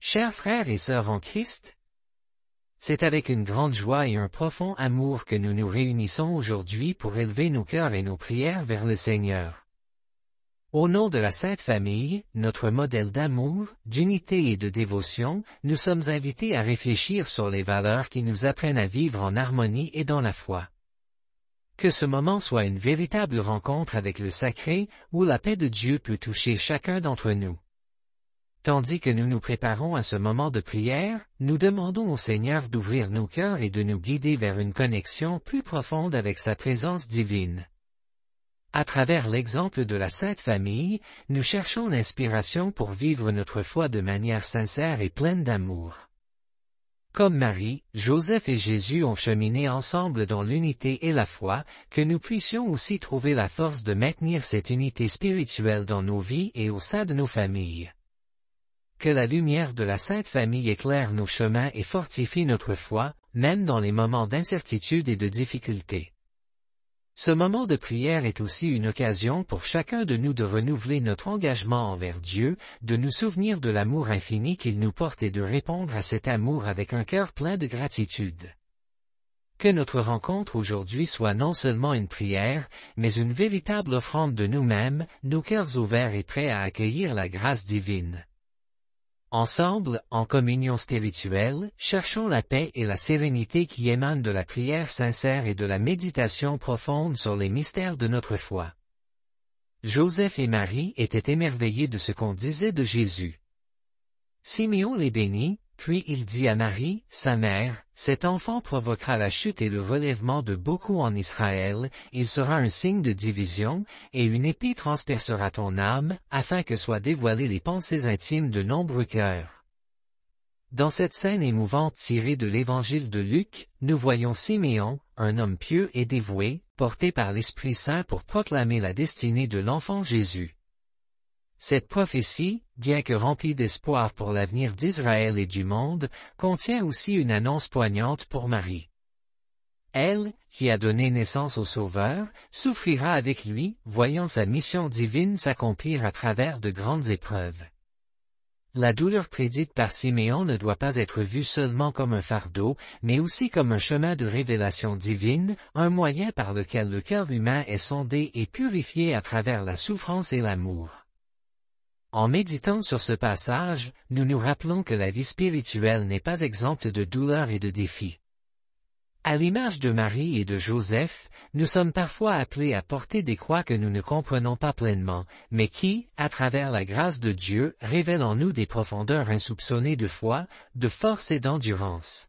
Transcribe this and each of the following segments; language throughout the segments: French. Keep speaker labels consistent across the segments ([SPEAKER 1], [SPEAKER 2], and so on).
[SPEAKER 1] Chers frères et sœurs en Christ, c'est avec une grande joie et un profond amour que nous nous réunissons aujourd'hui pour élever nos cœurs et nos prières vers le Seigneur. Au nom de la Sainte Famille, notre modèle d'amour, d'unité et de dévotion, nous sommes invités à réfléchir sur les valeurs qui nous apprennent à vivre en harmonie et dans la foi. Que ce moment soit une véritable rencontre avec le sacré, où la paix de Dieu peut toucher chacun d'entre nous. Tandis que nous nous préparons à ce moment de prière, nous demandons au Seigneur d'ouvrir nos cœurs et de nous guider vers une connexion plus profonde avec sa présence divine. À travers l'exemple de la Sainte Famille, nous cherchons l'inspiration pour vivre notre foi de manière sincère et pleine d'amour. Comme Marie, Joseph et Jésus ont cheminé ensemble dans l'unité et la foi, que nous puissions aussi trouver la force de maintenir cette unité spirituelle dans nos vies et au sein de nos familles. Que la lumière de la Sainte Famille éclaire nos chemins et fortifie notre foi, même dans les moments d'incertitude et de difficulté. Ce moment de prière est aussi une occasion pour chacun de nous de renouveler notre engagement envers Dieu, de nous souvenir de l'amour infini qu'il nous porte et de répondre à cet amour avec un cœur plein de gratitude. Que notre rencontre aujourd'hui soit non seulement une prière, mais une véritable offrande de nous-mêmes, nos cœurs ouverts et prêts à accueillir la grâce divine. Ensemble, en communion spirituelle, cherchons la paix et la sérénité qui émanent de la prière sincère et de la méditation profonde sur les mystères de notre foi. Joseph et Marie étaient émerveillés de ce qu'on disait de Jésus. Siméon les bénit, puis il dit à Marie, sa mère, « Cet enfant provoquera la chute et le relèvement de beaucoup en Israël, il sera un signe de division, et une épée transpercera ton âme, afin que soient dévoilées les pensées intimes de nombreux cœurs. » Dans cette scène émouvante tirée de l'Évangile de Luc, nous voyons Siméon, un homme pieux et dévoué, porté par l'Esprit Saint pour proclamer la destinée de l'enfant Jésus. Cette prophétie, bien que remplie d'espoir pour l'avenir d'Israël et du monde, contient aussi une annonce poignante pour Marie. Elle, qui a donné naissance au Sauveur, souffrira avec lui, voyant sa mission divine s'accomplir à travers de grandes épreuves. La douleur prédite par Siméon ne doit pas être vue seulement comme un fardeau, mais aussi comme un chemin de révélation divine, un moyen par lequel le cœur humain est sondé et purifié à travers la souffrance et l'amour. En méditant sur ce passage, nous nous rappelons que la vie spirituelle n'est pas exempte de douleurs et de défis. À l'image de Marie et de Joseph, nous sommes parfois appelés à porter des croix que nous ne comprenons pas pleinement, mais qui, à travers la grâce de Dieu, révèlent en nous des profondeurs insoupçonnées de foi, de force et d'endurance.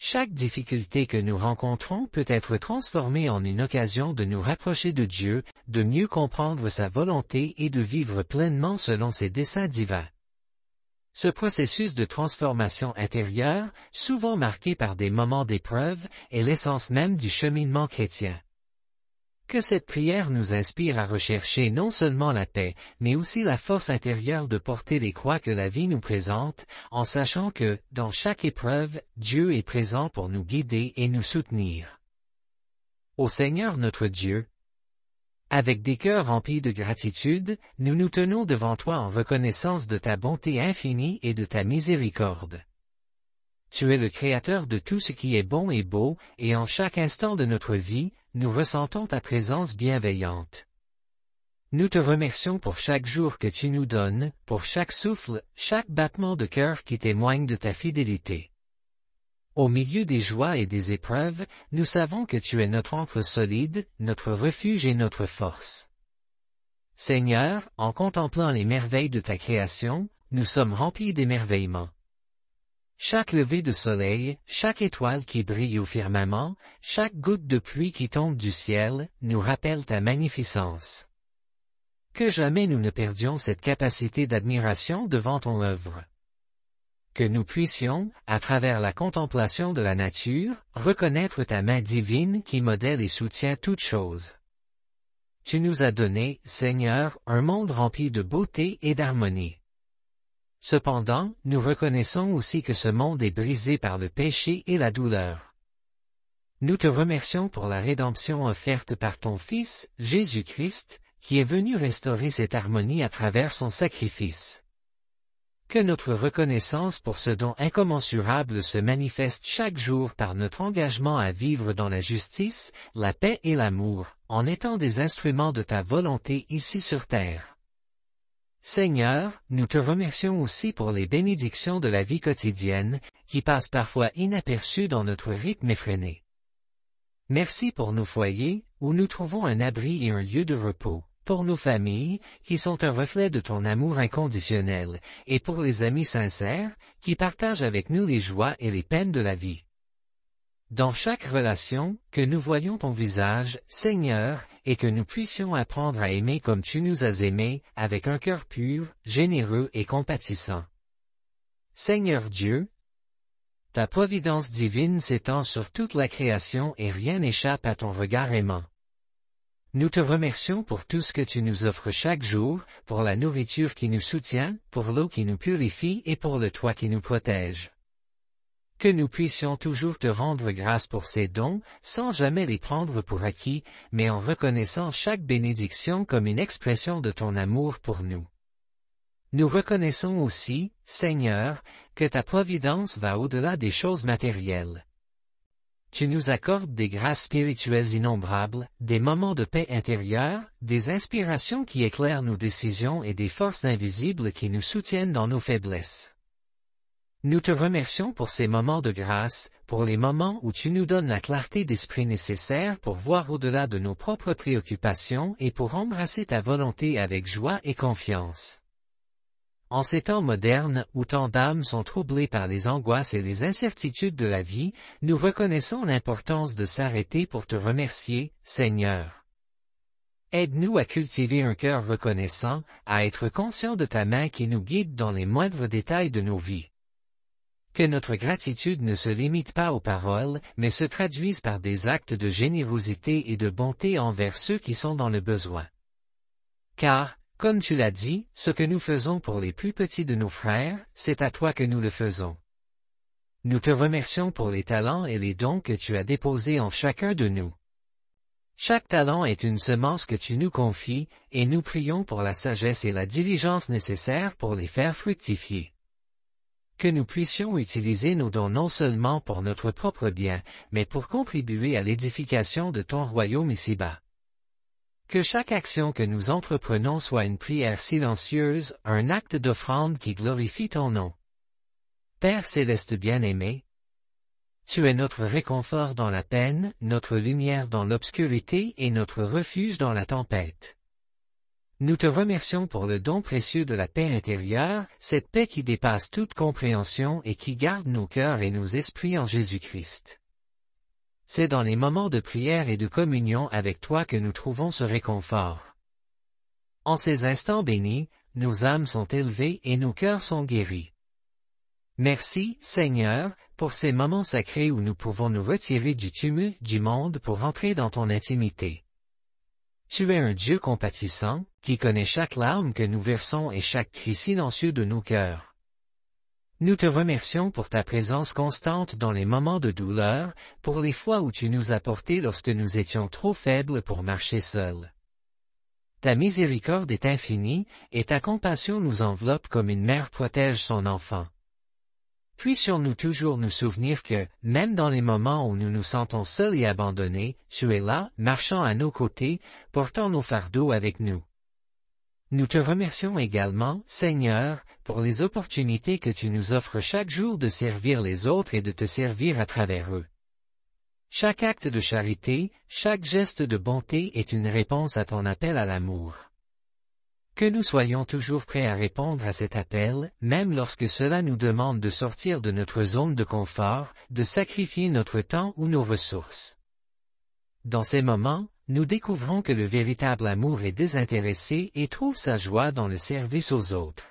[SPEAKER 1] Chaque difficulté que nous rencontrons peut être transformée en une occasion de nous rapprocher de Dieu, de mieux comprendre sa volonté et de vivre pleinement selon ses desseins divins. Ce processus de transformation intérieure, souvent marqué par des moments d'épreuve, est l'essence même du cheminement chrétien. Que cette prière nous inspire à rechercher non seulement la paix, mais aussi la force intérieure de porter les croix que la vie nous présente, en sachant que, dans chaque épreuve, Dieu est présent pour nous guider et nous soutenir. Ô Seigneur notre Dieu, avec des cœurs remplis de gratitude, nous nous tenons devant toi en reconnaissance de ta bonté infinie et de ta miséricorde. Tu es le Créateur de tout ce qui est bon et beau, et en chaque instant de notre vie, nous ressentons ta présence bienveillante. Nous te remercions pour chaque jour que tu nous donnes, pour chaque souffle, chaque battement de cœur qui témoigne de ta fidélité. Au milieu des joies et des épreuves, nous savons que tu es notre ancre solide, notre refuge et notre force. Seigneur, en contemplant les merveilles de ta création, nous sommes remplis d'émerveillement. Chaque lever de soleil, chaque étoile qui brille au firmament, chaque goutte de pluie qui tombe du ciel, nous rappelle ta magnificence. Que jamais nous ne perdions cette capacité d'admiration devant ton œuvre. Que nous puissions, à travers la contemplation de la nature, reconnaître ta main divine qui modèle et soutient toutes choses. Tu nous as donné, Seigneur, un monde rempli de beauté et d'harmonie. Cependant, nous reconnaissons aussi que ce monde est brisé par le péché et la douleur. Nous te remercions pour la rédemption offerte par ton Fils, Jésus-Christ, qui est venu restaurer cette harmonie à travers son sacrifice. Que notre reconnaissance pour ce don incommensurable se manifeste chaque jour par notre engagement à vivre dans la justice, la paix et l'amour, en étant des instruments de ta volonté ici sur terre. Seigneur, nous te remercions aussi pour les bénédictions de la vie quotidienne, qui passent parfois inaperçues dans notre rythme effréné. Merci pour nos foyers, où nous trouvons un abri et un lieu de repos, pour nos familles, qui sont un reflet de ton amour inconditionnel, et pour les amis sincères, qui partagent avec nous les joies et les peines de la vie. Dans chaque relation, que nous voyions ton visage, Seigneur, et que nous puissions apprendre à aimer comme tu nous as aimés, avec un cœur pur, généreux et compatissant. Seigneur Dieu, ta providence divine s'étend sur toute la création et rien n'échappe à ton regard aimant. Nous te remercions pour tout ce que tu nous offres chaque jour, pour la nourriture qui nous soutient, pour l'eau qui nous purifie et pour le toit qui nous protège. Que nous puissions toujours te rendre grâce pour ces dons, sans jamais les prendre pour acquis, mais en reconnaissant chaque bénédiction comme une expression de ton amour pour nous. Nous reconnaissons aussi, Seigneur, que ta providence va au-delà des choses matérielles. Tu nous accordes des grâces spirituelles innombrables, des moments de paix intérieure, des inspirations qui éclairent nos décisions et des forces invisibles qui nous soutiennent dans nos faiblesses. Nous te remercions pour ces moments de grâce, pour les moments où tu nous donnes la clarté d'esprit nécessaire pour voir au-delà de nos propres préoccupations et pour embrasser ta volonté avec joie et confiance. En ces temps modernes où tant d'âmes sont troublées par les angoisses et les incertitudes de la vie, nous reconnaissons l'importance de s'arrêter pour te remercier, Seigneur. Aide-nous à cultiver un cœur reconnaissant, à être conscients de ta main qui nous guide dans les moindres détails de nos vies. Que notre gratitude ne se limite pas aux paroles, mais se traduise par des actes de générosité et de bonté envers ceux qui sont dans le besoin. Car, comme tu l'as dit, ce que nous faisons pour les plus petits de nos frères, c'est à toi que nous le faisons. Nous te remercions pour les talents et les dons que tu as déposés en chacun de nous. Chaque talent est une semence que tu nous confies, et nous prions pour la sagesse et la diligence nécessaires pour les faire fructifier. Que nous puissions utiliser nos dons non seulement pour notre propre bien, mais pour contribuer à l'édification de ton royaume ici-bas. Que chaque action que nous entreprenons soit une prière silencieuse, un acte d'offrande qui glorifie ton nom. Père céleste bien-aimé, tu es notre réconfort dans la peine, notre lumière dans l'obscurité et notre refuge dans la tempête. Nous te remercions pour le don précieux de la paix intérieure, cette paix qui dépasse toute compréhension et qui garde nos cœurs et nos esprits en Jésus-Christ. C'est dans les moments de prière et de communion avec toi que nous trouvons ce réconfort. En ces instants bénis, nos âmes sont élevées et nos cœurs sont guéris. Merci, Seigneur, pour ces moments sacrés où nous pouvons nous retirer du tumulte du monde pour entrer dans ton intimité. Tu es un Dieu compatissant, qui connaît chaque larme que nous versons et chaque cri silencieux de nos cœurs. Nous te remercions pour ta présence constante dans les moments de douleur, pour les fois où tu nous as portés lorsque nous étions trop faibles pour marcher seuls. Ta miséricorde est infinie, et ta compassion nous enveloppe comme une mère protège son enfant. Puissions-nous toujours nous souvenir que, même dans les moments où nous nous sentons seuls et abandonnés, tu es là, marchant à nos côtés, portant nos fardeaux avec nous. Nous te remercions également, Seigneur, pour les opportunités que tu nous offres chaque jour de servir les autres et de te servir à travers eux. Chaque acte de charité, chaque geste de bonté est une réponse à ton appel à l'amour. Que nous soyons toujours prêts à répondre à cet appel, même lorsque cela nous demande de sortir de notre zone de confort, de sacrifier notre temps ou nos ressources. Dans ces moments, nous découvrons que le véritable amour est désintéressé et trouve sa joie dans le service aux autres.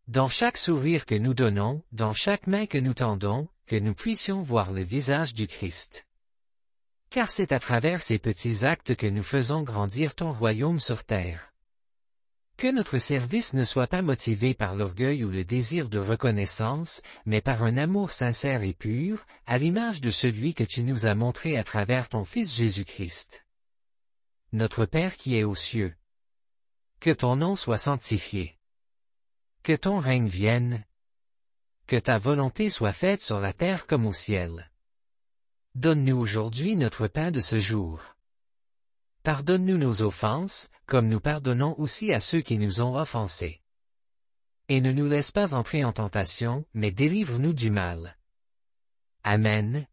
[SPEAKER 1] Dans chaque sourire que nous donnons, dans chaque main que nous tendons, que nous puissions voir le visage du Christ. Car c'est à travers ces petits actes que nous faisons grandir ton royaume sur terre. Que notre service ne soit pas motivé par l'orgueil ou le désir de reconnaissance, mais par un amour sincère et pur, à l'image de celui que tu nous as montré à travers ton Fils Jésus-Christ. Notre Père qui es aux cieux. Que ton nom soit sanctifié. Que ton règne vienne. Que ta volonté soit faite sur la terre comme au ciel. Donne-nous aujourd'hui notre pain de ce jour. Pardonne-nous nos offenses, comme nous pardonnons aussi à ceux qui nous ont offensés. Et ne nous laisse pas entrer en tentation, mais délivre-nous du mal. Amen.